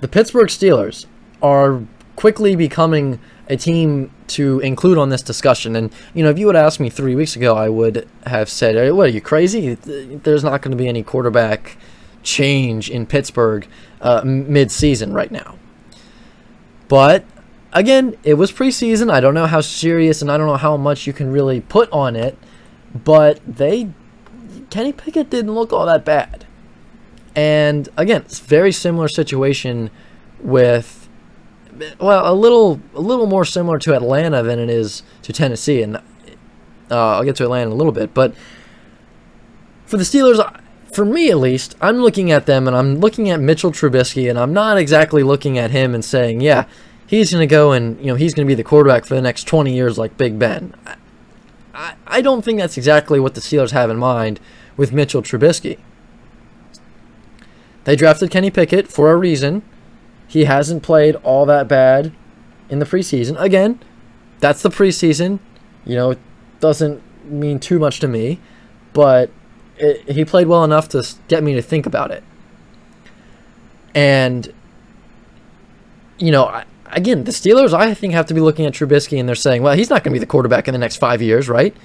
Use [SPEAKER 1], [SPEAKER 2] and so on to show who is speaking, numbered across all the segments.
[SPEAKER 1] the Pittsburgh Steelers are quickly becoming a team to include on this discussion. And, if you would ask me 3 weeks ago, I would have said, hey, what, are you crazy? There's not going to be any quarterback change in Pittsburgh mid-season right now. But, again, it was preseason. I don't know how serious and I don't know how much you can really put on it. But Kenny Pickett didn't look all that bad. And, again, it's a very similar situation with, well, a little more similar to Atlanta than it is to Tennessee, and I'll get to Atlanta in a little bit. But for the Steelers, for me at least, I'm looking at them, and I'm looking at Mitchell Trubisky, and I'm not exactly looking at him and saying, yeah, he's going to go and he's going to be the quarterback for the next 20 years like Big Ben. I don't think that's exactly what the Steelers have in mind with Mitchell Trubisky. They drafted Kenny Pickett for a reason. He hasn't played all that bad in the preseason. Again, that's the preseason. It doesn't mean too much to me, but he played well enough to get me to think about it. And, again, the Steelers, I think, have to be looking at Trubisky, and they're saying, well, he's not going to be the quarterback in the next 5 years, right?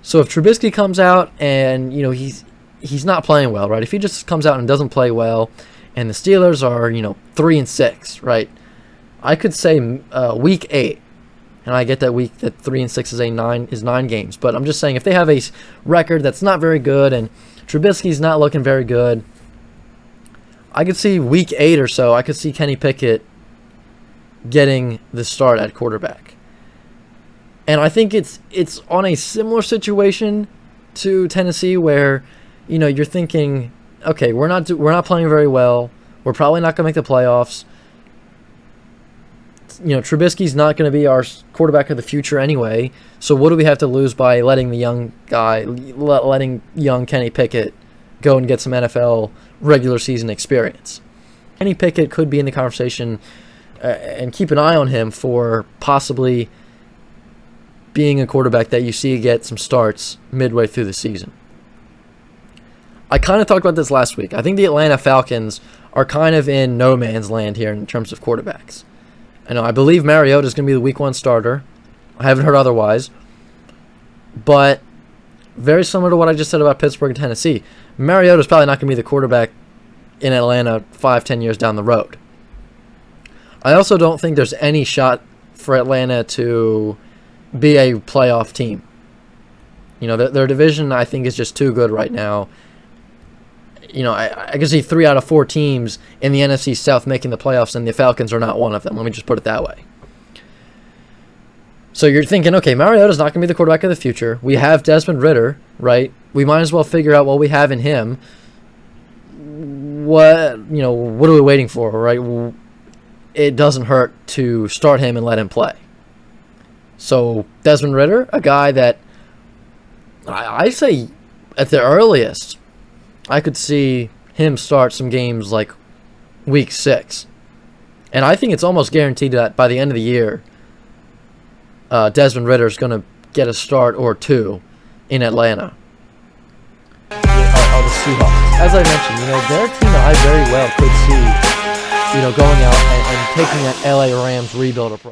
[SPEAKER 1] So if Trubisky comes out and, he's not playing well, right? If he just comes out and doesn't play well, and the Steelers are, 3-6, right? I could say week 8, and I get that 3-6 is 9 games. But I'm just saying, if they have a record that's not very good and Trubisky's not looking very good, I could see week 8 or so. I could see Kenny Pickett getting the start at quarterback, and I think it's on a similar situation to Tennessee, where you're thinking, okay, we're not playing very well. We're probably not going to make the playoffs. Trubisky's not going to be our quarterback of the future anyway. So what do we have to lose by letting young Kenny Pickett go and get some NFL regular season experience? Kenny Pickett could be in the conversation, and keep an eye on him for possibly being a quarterback that you see get some starts midway through the season. I kind of talked about this last week. I think the Atlanta Falcons are kind of in no man's land here in terms of quarterbacks. I believe Mariota is going to be the week 1 starter. I haven't heard otherwise. But very similar to what I just said about Pittsburgh and Tennessee, Mariota is probably not going to be the quarterback in Atlanta 5-10 years down the road. I also don't think there's any shot for Atlanta to be a playoff team. Their division, I think, is just too good right now. I can see 3 out of 4 teams in the NFC South making the playoffs, and the Falcons are not one of them. Let me just put it that way. So you're thinking, okay, Mariota's not going to be the quarterback of the future. We have Desmond Ridder, right? We might as well figure out what we have in him. What are we waiting for, right? It doesn't hurt to start him and let him play. So Desmond Ridder, a guy that I say at the earliest, I could see him start some games like week 6. And I think it's almost guaranteed that by the end of the year, Desmond Ridder is going to get a start or 2 in Atlanta. The Seahawks. As I mentioned, they're a team that I very well could see, going out and taking that LA Rams rebuild approach.